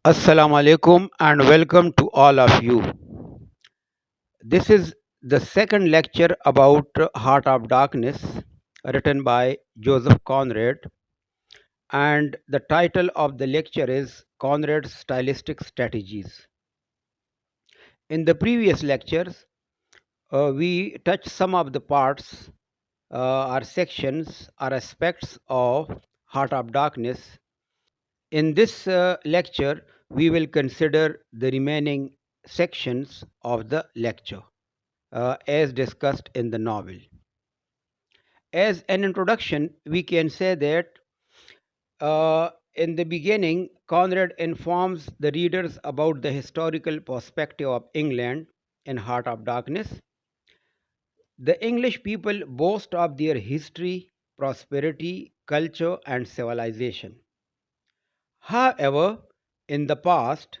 Assalamu alaikum and welcome to all of you. This is the second lecture about Heart of Darkness written by Joseph Conrad, and the title of the lecture is Conrad's Stylistic Strategies. In the previous lectures, we touched some of the parts or sections or aspects of Heart of Darkness. In this lecture, we will consider the remaining sections of the lecture as discussed in the novel. As an introduction, we can say that in the beginning, Conrad informs the readers about the historical perspective of England in Heart of Darkness. The English people boast of their history, prosperity, culture, and civilization. However, in the past,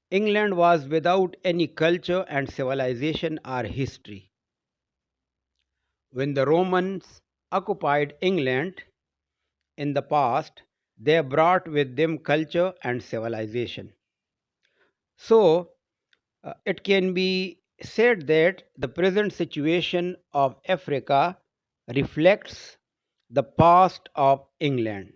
England was without any culture and civilization or history. When the Romans occupied England in the past, they brought with them culture and civilization. So, it can be said that the present situation of Africa reflects the past of England.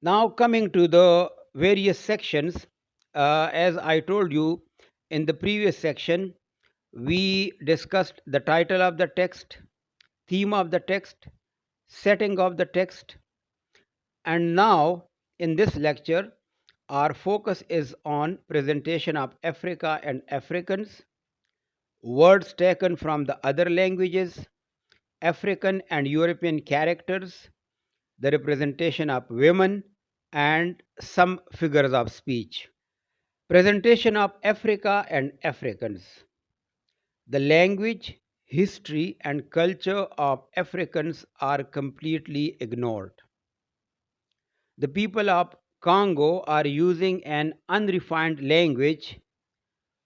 Now, coming to the various sections, as I told you in the previous section, we discussed the title of the text, theme of the text, setting of the text, and now in this lecture, our focus is on presentation of Africa and Africans, words taken from the other languages, African and European characters, the representation of women, and some figures of speech. Presentation of Africa and Africans. The language, history, and culture of Africans are completely ignored. The people of Congo are using an unrefined language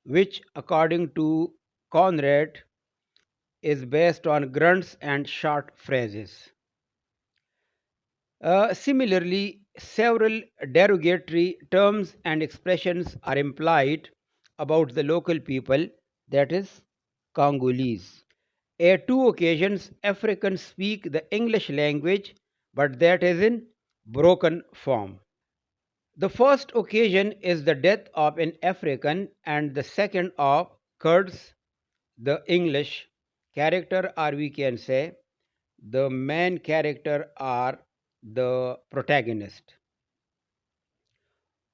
which, according to Conrad, is based on grunts and short phrases. Similarly, several derogatory terms and expressions are implied about the local people, that is, Congolese. At two occasions, Africans speak the English language, but that is in broken form. The first occasion is the death of an African, and the second of Kurtz, the English character, or we can say the main character or the protagonist.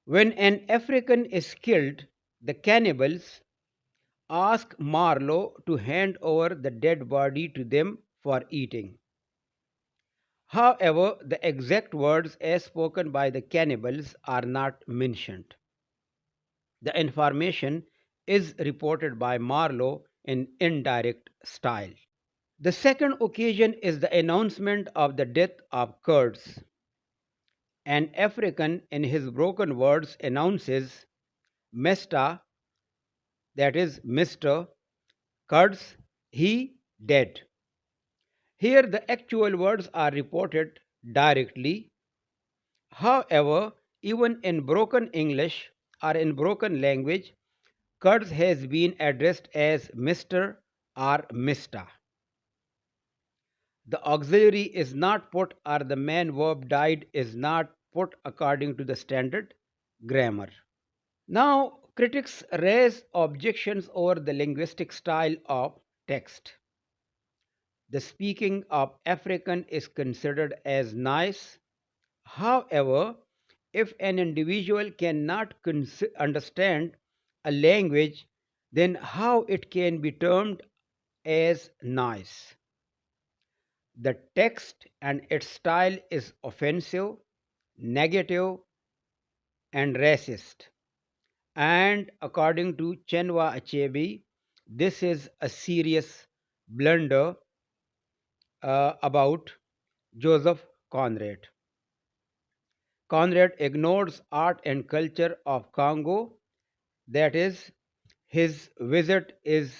When an African is killed, the cannibals ask Marlowe to hand over the dead body to them for eating. However, the exact words as spoken by the cannibals are not mentioned. The information is reported by Marlowe in indirect style. The second occasion is the announcement of the death of Kurtz. An African, in his broken words, announces Mesta, that is Mr. Kurtz, he dead. Here, the actual words are reported directly. However, even in broken English or in broken language, Kurtz has been addressed as Mr. or Mista. The auxiliary is not put or the main verb died is not put according to the standard grammar. Now, critics raise objections over the linguistic style of text. The speaking of African is considered as nice. However, if an individual cannot understand a language, then how it can be termed as nice? The text and its style is offensive, negative, and racist. And according to Chenwa Achebe, this is a serious blunder about Joseph Conrad. Conrad ignores art and culture of Congo, that is, his visit is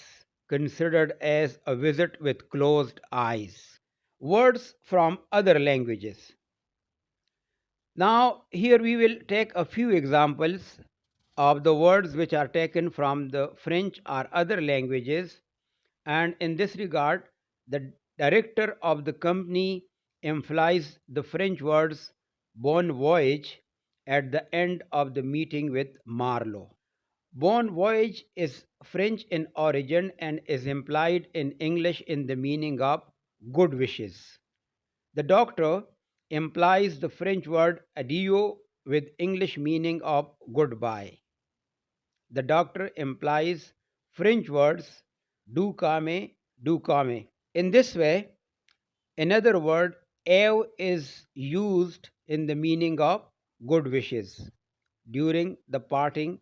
considered as a visit with closed eyes. Words from other languages. Now, here we will take a few examples of the words which are taken from the French or other languages. And in this regard, the director of the company implies the French words bon voyage at the end of the meeting with Marlowe. Bon voyage is French in origin and is implied in English in the meaning of good wishes. The doctor implies the French word adieu with English meaning of goodbye. The doctor implies French words do come. In this way, another word ave is used in the meaning of good wishes during the parting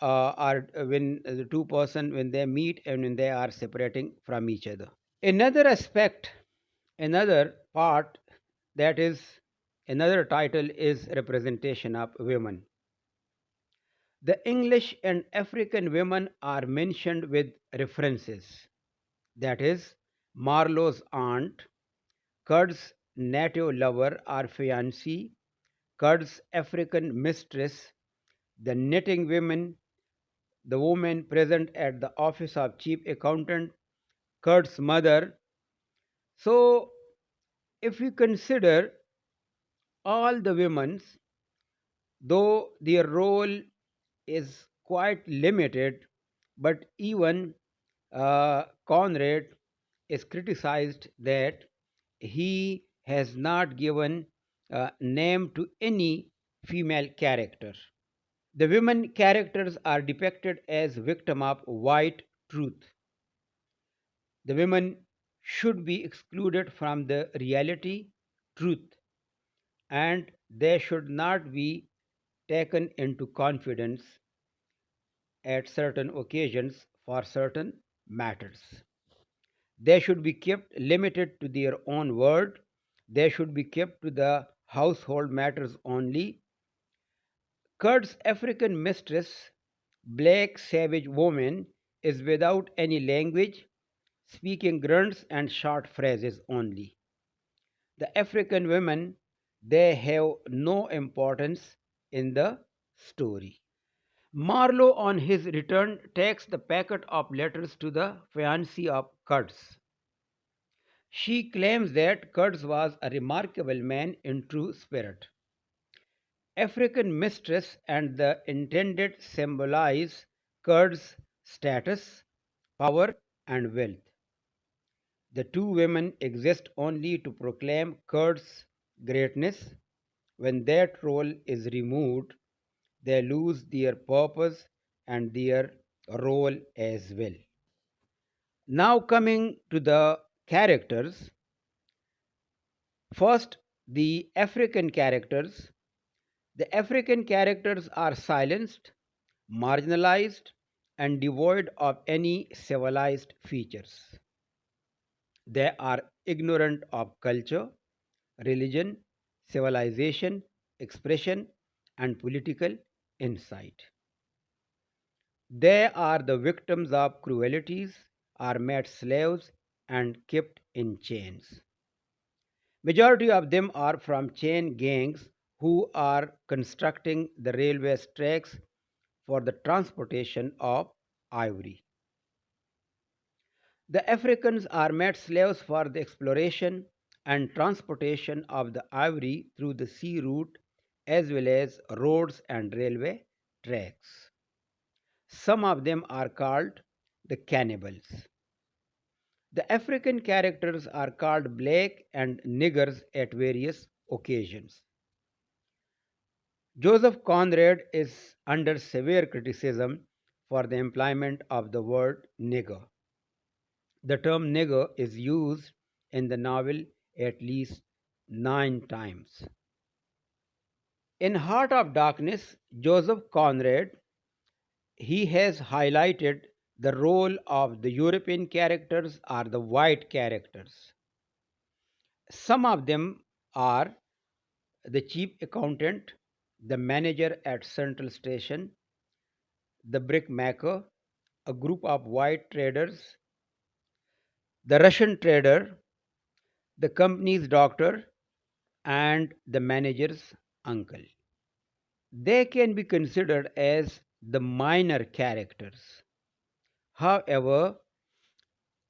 or when the two person when they meet and when they are separating from each other. Another aspect, another part that is another title is representation of women. The English and African women are mentioned with references. That is, Marlowe's aunt, Kurt's native lover or fiancée, Kurt's African mistress, the knitting women, the woman present at the office of chief accountant, Kurt's mother. So, if we consider all the women, though their role is quite limited, but even Conrad is criticized that he has not given name to any female character. The women characters are depicted as victim of white truth. The women should be excluded from the reality, truth, and they should not be taken into confidence at certain occasions for certain matters. They should be kept limited to their own word. They should be kept to the household matters only. Kurt's African mistress, black savage woman, is without any language, speaking grunts and short phrases only. The African women, they have no importance in the story. Marlowe, on his return, takes the packet of letters to the fiancée of Kurtz. She claims that Kurtz was a remarkable man in true spirit. African mistress and the intended symbolize Kurt's status, power, and wealth. The two women exist only to proclaim Kurt's greatness. When that role is removed, they lose their purpose and their role as well. Now, coming to the characters, first the African characters. The African characters are silenced, marginalized, and devoid of any civilized features. They are ignorant of culture, religion, civilization, expression, and political insight. They are the victims of cruelties, are made slaves, and kept in chains. Majority of them are from chain gangs who are constructing the railway tracks for the transportation of ivory. The Africans are made slaves for the exploration and transportation of the ivory through the sea route as well as roads and railway tracks. Some of them are called the cannibals. The African characters are called black and niggers at various occasions. Joseph Conrad is under severe criticism for the employment of the word nigger. The term nigger is used in the novel at least 9 times. In Heart of Darkness, Joseph Conrad he has highlighted the role of the European characters or the white characters. Some of them are the chief accountant, the manager at Central Station, the brickmaker, a group of white traders, the Russian trader, the company's doctor, and the managers. uncle. They can be considered as the minor characters. However,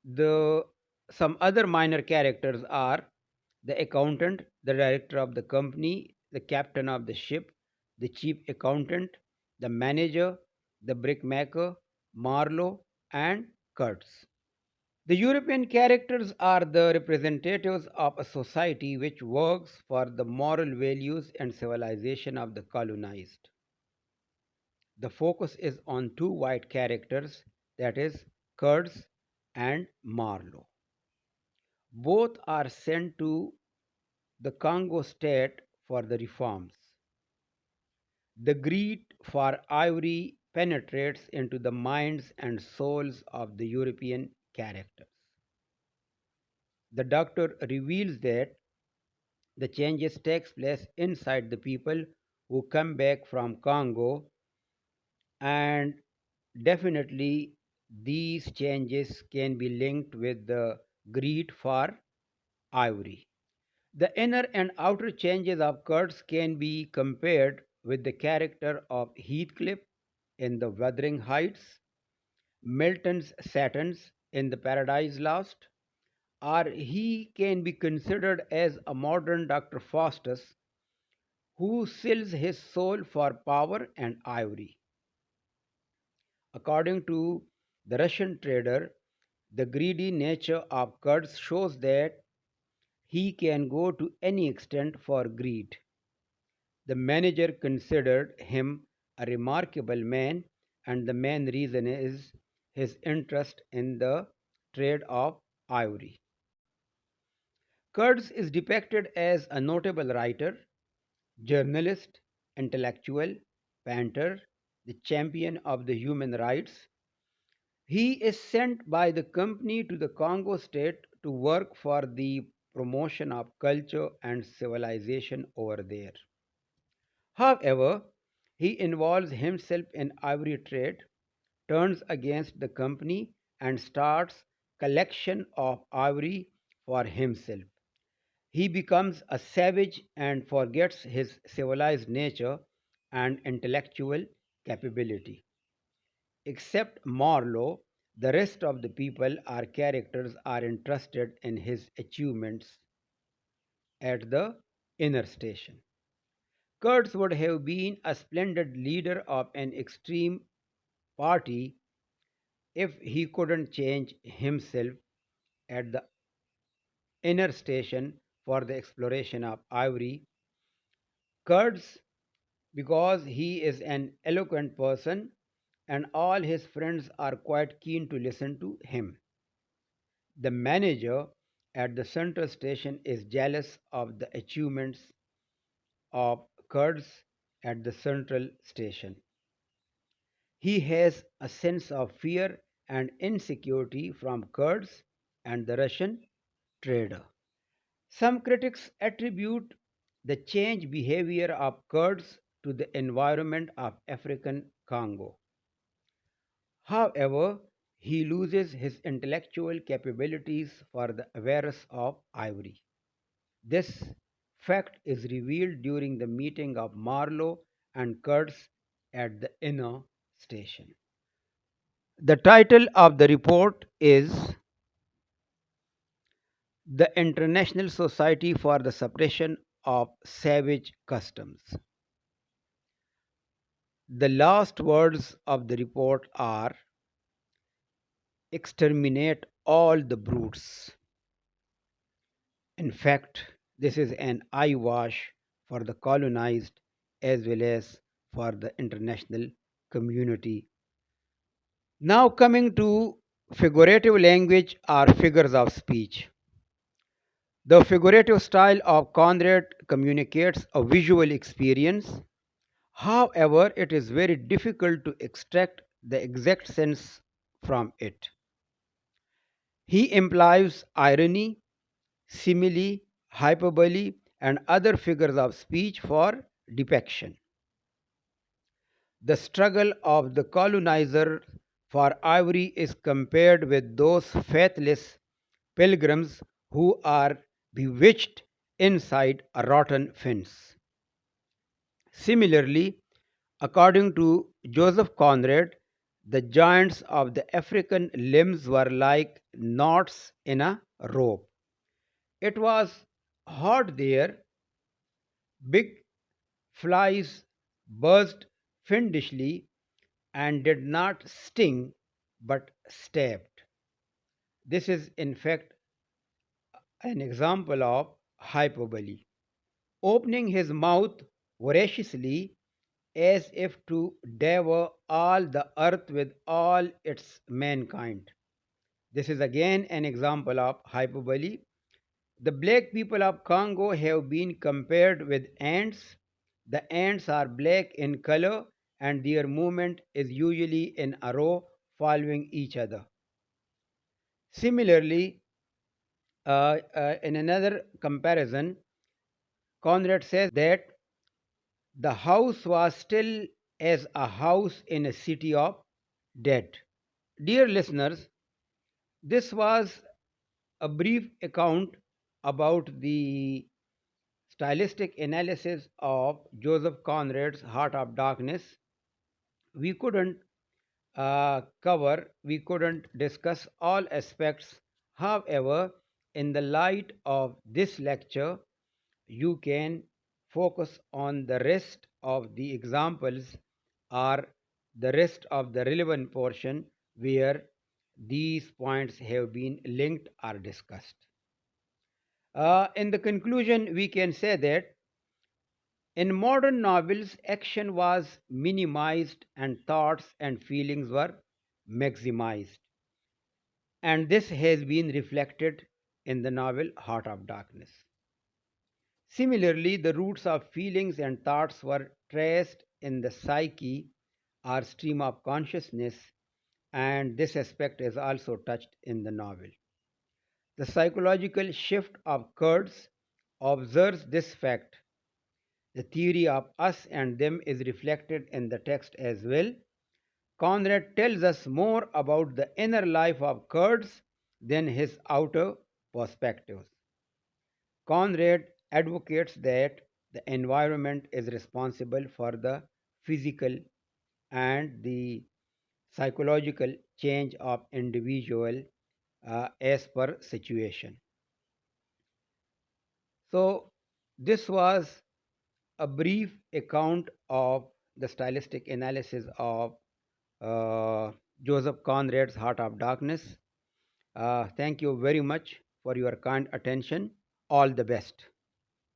the some other minor characters are the accountant, the director of the company, the captain of the ship, the chief accountant, the manager, the brickmaker, Marlowe, and Kurtz. The European characters are the representatives of a society which works for the moral values and civilization of the colonized. The focus is on two white characters, that is, Kurtz and Marlowe. Both are sent to the Congo state for the reforms. The greed for ivory penetrates into the minds and souls of the European characters. The doctor reveals that the changes takes place inside the people who come back from Congo, and definitely these changes can be linked with the greed for ivory. The inner and outer changes of Kurtz can be compared with the character of Heathcliff in The Wuthering Heights, Milton's Satins in The Paradise Lost, or he can be considered as a modern Dr. Faustus who sells his soul for power and ivory. According to the Russian trader, the greedy nature of Kurtz shows that he can go to any extent for greed. The manager considered him a remarkable man, and the main reason is his interest in the trade of ivory. Kurtz is depicted as a notable writer, journalist, intellectual, painter, the champion of the human rights. He is sent by the company to the Congo state to work for the promotion of culture and civilization over there. However, he involves himself in ivory trade, turns against the company, and starts collection of ivory for himself. He becomes a savage and forgets his civilized nature and intellectual capability. Except Marlowe, the rest of the people or characters are interested in his achievements at the inner station. Kurtz would have been a splendid leader of an extreme party if he couldn't change himself at the inner station for the exploration of ivory. Kurtz, because he is an eloquent person and all his friends are quite keen to listen to him. The manager at the central station is jealous of the achievements of Kurtz at the central station. He has a sense of fear and insecurity from Kurds and the Russian trader. Some critics attribute the changed behavior of Kurds to the environment of African Congo. However, he loses his intellectual capabilities for the avarice of ivory. This fact is revealed during the meeting of Marlowe and Kurtz at the inner station. The title of the report is The International Society for the Suppression of Savage Customs. The last words of the report are exterminate all the brutes. In fact, this is an eyewash for the colonized as well as for the international community. Now, coming to figurative language or figures of speech. The figurative style of Conrad communicates a visual experience. However, it is very difficult to extract the exact sense from it. He implies irony, simile, hyperbole, and other figures of speech for depiction. The struggle of the colonizer for ivory is compared with those faithless pilgrims who are bewitched inside a rotten fence. Similarly, according to Joseph Conrad, the joints of the African limbs were like knots in a rope. It was hot there, big flies buzzed fiendishly and did not sting but stabbed. This is, in fact, an example of hyperbole. Opening his mouth voraciously as if to devour all the earth with all its mankind. This is again an example of hyperbole. The black people of Congo have been compared with ants. The ants are black in color and their movement is usually in a row following each other. Similarly, in another comparison, Conrad says that the house was still as a house in a city of dead. Dear listeners, this was a brief account about the stylistic analysis of Joseph Conrad's Heart of Darkness. We couldn't we couldn't discuss all aspects. However, in the light of this lecture, you can focus on the rest of the examples or the rest of the relevant portion where these points have been linked or discussed. In the conclusion, we can say that in modern novels, action was minimized and thoughts and feelings were maximized. And this has been reflected in the novel Heart of Darkness. Similarly, the roots of feelings and thoughts were traced in the psyche or stream of consciousness, and this aspect is also touched in the novel. The psychological shift of Kurtz observes this fact. The theory of us and them is reflected in the text as well. Conrad tells us more about the inner life of Kurtz than his outer perspectives. Conrad advocates that the environment is responsible for the physical and the psychological change of individual as per situation. So this was a brief account of the stylistic analysis of Joseph Conrad's Heart of Darkness. Thank you very much for your kind attention. All the best.